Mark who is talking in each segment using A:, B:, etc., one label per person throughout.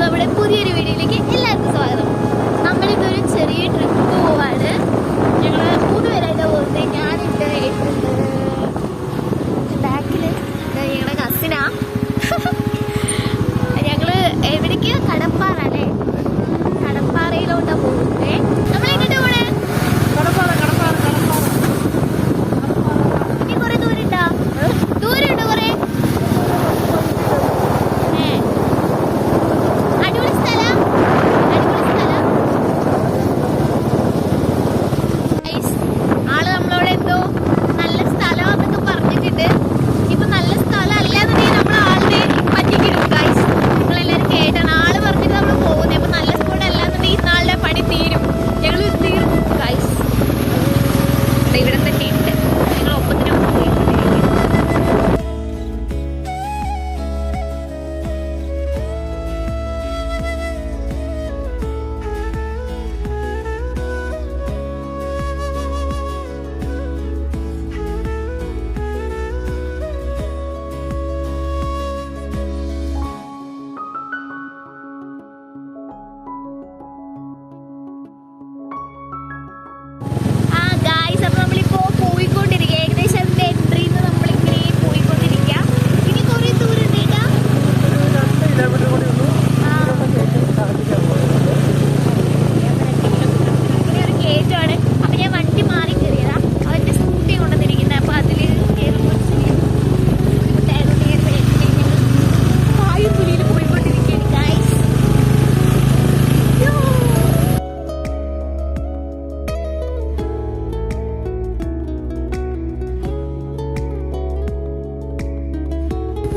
A: നമ്മുടെ പുതിയൊരു വീഡിയോയിലേക്ക് എല്ലാവർക്കും സ്വാഗതം. നമ്മളിതൊരു ചെറിയ ട്രിപ്പ് പോവാണ്. ഞങ്ങൾ 3 പേരായിട്ട് പോകുന്നത്. ഞാനുണ്ട്, ബാക്കിൽ ഞങ്ങളുടെ കസിനാ. ഞങ്ങള് എവിടേക്ക്? കടപ്പാറ അല്ലേ? കടപ്പാറയിലോട്ടാ പോകുന്നത്. നമ്മളെങ്ങോട്ട് പോണേ? ഇനി കുറെ ദൂരമുണ്ടോ? ദൂരമുണ്ടോ കുറെ?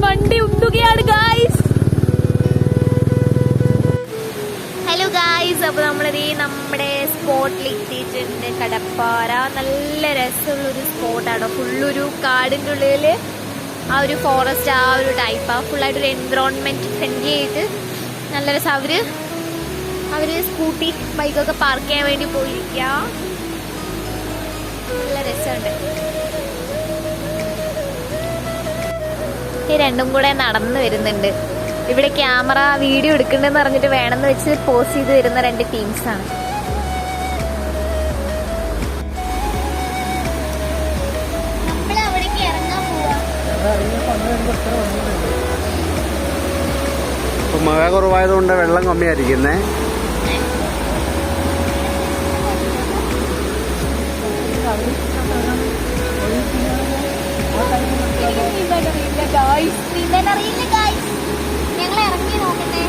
A: വണ്ടി ഉണ്ടുകയാണ് ഗായ്സ്. ഹലോ ഗായ്സ്, അപ്പൊ നമ്മളത് നമ്മുടെ സ്പോട്ടിൽ എത്തിയിട്ടുണ്ട്. കടപ്പാറ നല്ല രസമുള്ളൊരു സ്പോട്ടാണ്. ഫുള്ളൊരു കാടിൻ്റെ ഉള്ളില് ആ ഒരു ഫോറസ്റ്റ്, ആ ഒരു ടൈപ്പ്, ഫുള്ളായിട്ടൊരു എൻവിറോൺമെന്റ് ഫ്രണ്ട്ലി ആയിട്ട് നല്ല രസം. അവര് സ്കൂട്ടി ബൈക്കൊക്കെ പാർക്ക് ചെയ്യാൻ വേണ്ടി പോയിരിക്കുക. നല്ല രസമുണ്ട്. ഈ രണ്ടും കൂടെ നടന്നു വരുന്നുണ്ട്. ഇവിടെ ക്യാമറ വീഡിയോ എടുക്കണ്ടെന്ന് പറഞ്ഞിട്ട് വേണമെന്ന് വെച്ച് പോസ്റ്റ് ചെയ്ത് വരുന്ന 2 ടീംസാണ്.
B: മഴ കുറവായതുകൊണ്ട് വെള്ളം കമ്മിയായിരിക്കുന്നേ.
A: ഞങ്ങൾ ഇറങ്ങി നോക്കട്ടെ.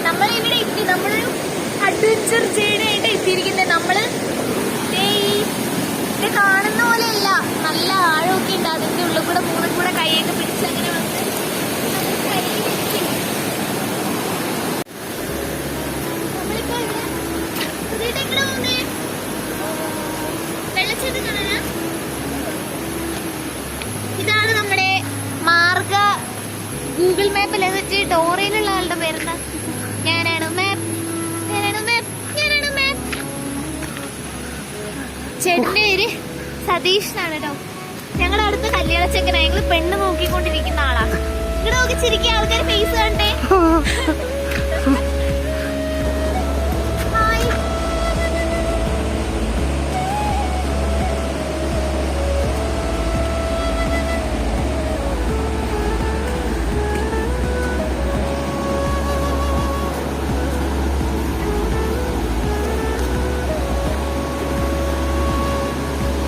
A: നമ്മളിവിടെ എത്തി. നമ്മളൊരു അഡ്വഞ്ചർ ജേർണി ആയിട്ട് എത്തിയിരിക്കുന്നത്. നമ്മള് ഇത് കാണുന്ന പോലെയല്ല, നല്ല ആഴമൊക്കെ ഉണ്ട്. അതിന്റെ ഉള്ളിൽ കൂടെ മൂന്നും കൂടെ കൈയൊക്കെ പിടിച്ച് അങ്ങനെ വന്ന് ഇതാണ് നമ്മുടെ മാർഗ. ഗൂഗിൾ മാപ്പിൽ എന്നിട്ട് ഡോറയിലുള്ള ആളുടെ പേരെന്താ? ഞാനാണ് മാപ്പ്. ചേട്ടന്റെ പേര് സതീഷ് എന്നാണ് കേട്ടോ. ഞങ്ങളുടെ അടുത്ത് കല്യാണ ചെക്കനാ. ഞങ്ങള് പെണ്ണ് നോക്കിക്കൊണ്ടിരിക്കുന്ന ആളാ. ഇവിടെ നോക്കി ചിരിക്കുക. ആൾക്കാർ ഫേസ് കണ്ടേ.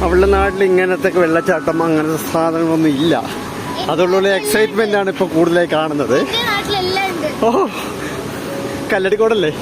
B: അവളുടെ നാട്ടിൽ ഇങ്ങനത്തെ വെള്ളച്ചാട്ടം അങ്ങനത്തെ സാധനങ്ങളൊന്നും ഇല്ല. അതുള്ള എക്സൈറ്റ്മെന്റ് ആണ് ഇപ്പൊ കൂടുതലായി കാണുന്നത്. ഓ, കല്ലടിക്കോടല്ലേ?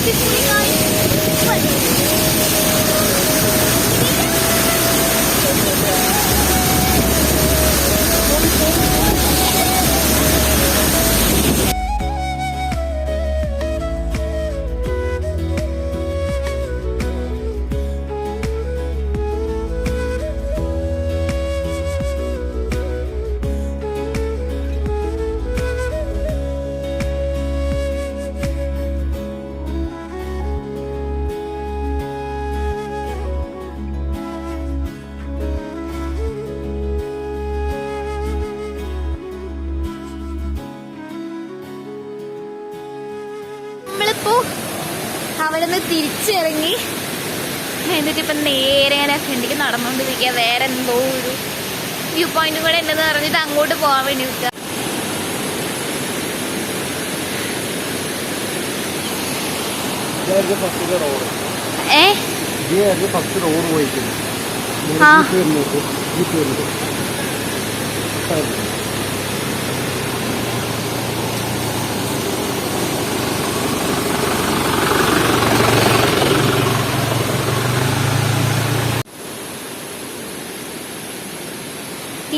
A: അടിപൊളി guys. നമ്മളിപ്പോ അവിടെ നിന്ന് തിരിച്ചിറങ്ങി എന്നിട്ടിപ്പോ നേരെ ഞാൻ ഫ്രണ്ടിക്ക് നടന്നുകൊണ്ടിരിക്കുക. വേറെ എന്തോ ഒരു വ്യൂ പോയിന്റും കൂടെ ഉണ്ടെന്ന് പറഞ്ഞിട്ട് അങ്ങോട്ട് പോകാൻ വേണ്ടി നിൽക്കുക.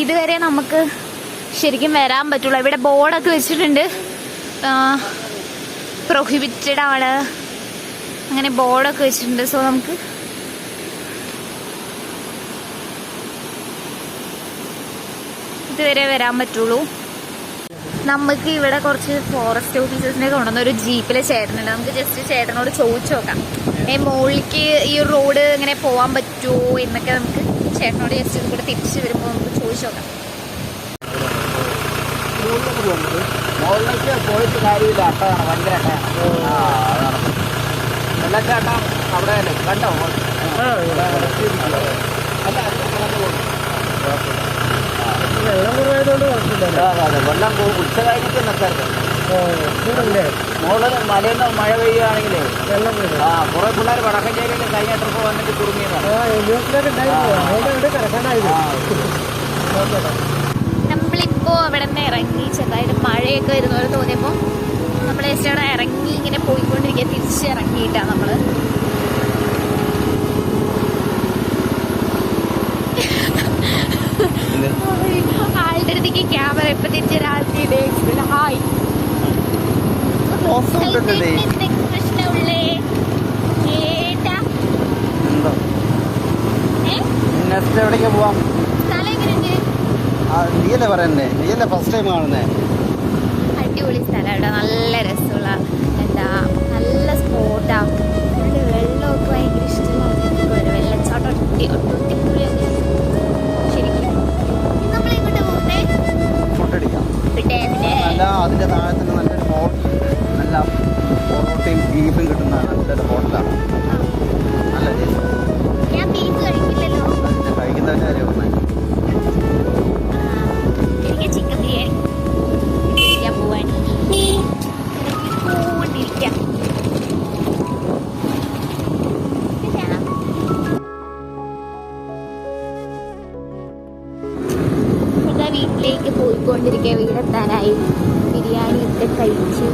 A: ഇതുവരെ നമുക്ക് ശരിക്കും വരാൻ പറ്റുള്ളൂ. ഇവിടെ ബോർഡൊക്കെ വെച്ചിട്ടുണ്ട്, പ്രൊഹിബിറ്റഡ് ആണ് അങ്ങനെ ബോർഡൊക്കെ വെച്ചിട്ടുണ്ട്. സോ നമുക്ക് ഇതുവരെ വരാൻ പറ്റുള്ളൂ. നമുക്ക് ഇവിടെ കുറച്ച് ഫോറസ്റ്റ് ഓഫീസേഴ്സിനെ കൊണ്ടുവന്ന ഒരു ജീപ്പിലെ ചേട്ടനുണ്ട്. നമുക്ക് ജസ്റ്റ് ചേട്ടനോട് ചോദിച്ചു നോക്കാം മുകളിലേക്ക് ഈ റോഡ് ഇങ്ങനെ പോകാൻ പറ്റുമോ എന്നൊക്കെ. നമുക്ക് ചേട്ടനോട് ജസ്റ്റ് ഇത് കൂടെ തിരിച്ച് വരുമ്പോൾ നമുക്ക് ചോദിച്ചു നോക്കാം.
C: മുകളിലേക്ക് പോയിട്ട് കാര്യമില്ല, അട്ടയാണ്, ഭയങ്കര അട്ടയാണ്. വെള്ളച്ചാട്ടം അവിടെ കണ്ടോ? വെള്ളം കുറവായതുകൊണ്ട് വെള്ളം ഉച്ച കഴിഞ്ഞിട്ട് നിൽക്കരുത്. മുകളിൽ മലയിൽ മഴ പെയ്യുകയാണെങ്കിലേ വെള്ളം കുറെ പിള്ളേർ വടക്കഞ്ചേരിയിൽ കഴിഞ്ഞ ട്രിപ്പ് വന്നിട്ട് കുടുങ്ങിയതാണ്.
A: നമ്മളിപ്പോ അവിടെ നിന്ന് ഇറങ്ങി, ചെറുതായിട്ട് മഴയൊക്കെ വരുന്ന പോലെ തോന്നിയപ്പോ നമ്മൾ ജസ്റ്റ് അവിടെ ഇറങ്ങി ഇങ്ങനെ പോയിക്കൊണ്ടിരിക്കുക. തിരിച്ചിറങ്ങിയിട്ടാ നമ്മള്. ആളുടെ അടുത്തേക്ക് ക്യാമറ ഇപ്പൊ തിരിച്ചൊരാൾക്ക് ഹായ് പ്രശ്നമുള്ളേ ഏട്ടാ.
B: എവിടേക്ക് പോവാം?
A: സ്ഥലം എങ്ങനെയുണ്ട്?
B: നീയല്ലേ പറയണ്ടേ? നീയല്ലേ ഫസ്റ്റ് ടൈം കാണുന്നേ?
A: അടിപൊളി സ്ഥലമാണ്, നല്ല രസമുള്ള എന്താ നല്ല സ്പോട്ടാ. ഫുള്ള് വെള്ളമൊക്കെ ഭയങ്കര ഇഷ്ടമുള്ള വെള്ളച്ചാട്ടം ഒട്ടിപ്പൊളിയൊക്കെ ശരിക്കും. നമ്മളെങ്ങോട്ട് പോകുന്നേ?
B: ഫുഡ് അടിക്കാം. അല്ല, അതിന്റെ താഴെ തന്നെ നല്ലൊരു ഹോട്ടൽ, നല്ല പൊറോട്ടയും ബീഫും കിട്ടുന്ന നല്ലൊരു ഹോട്ടലാണ്. നല്ല
A: ഞാൻ ബീഫ് കഴിക്കില്ലല്ലോ.
B: കഴിക്കുന്നതിന്റെ കാര്യം പറഞ്ഞേ.
A: എനിക്ക് ചിക്കൻ ബിരിയാണി കഴിക്കാൻ പോവാൻ പോണ്ടിരിക്കാം. വീട്ടിലേക്ക് പോയിക്കൊണ്ടിരിക്കുക. വീടെത്താനായി. ബിരിയാണി ഒക്കെ കഴിച്ചു.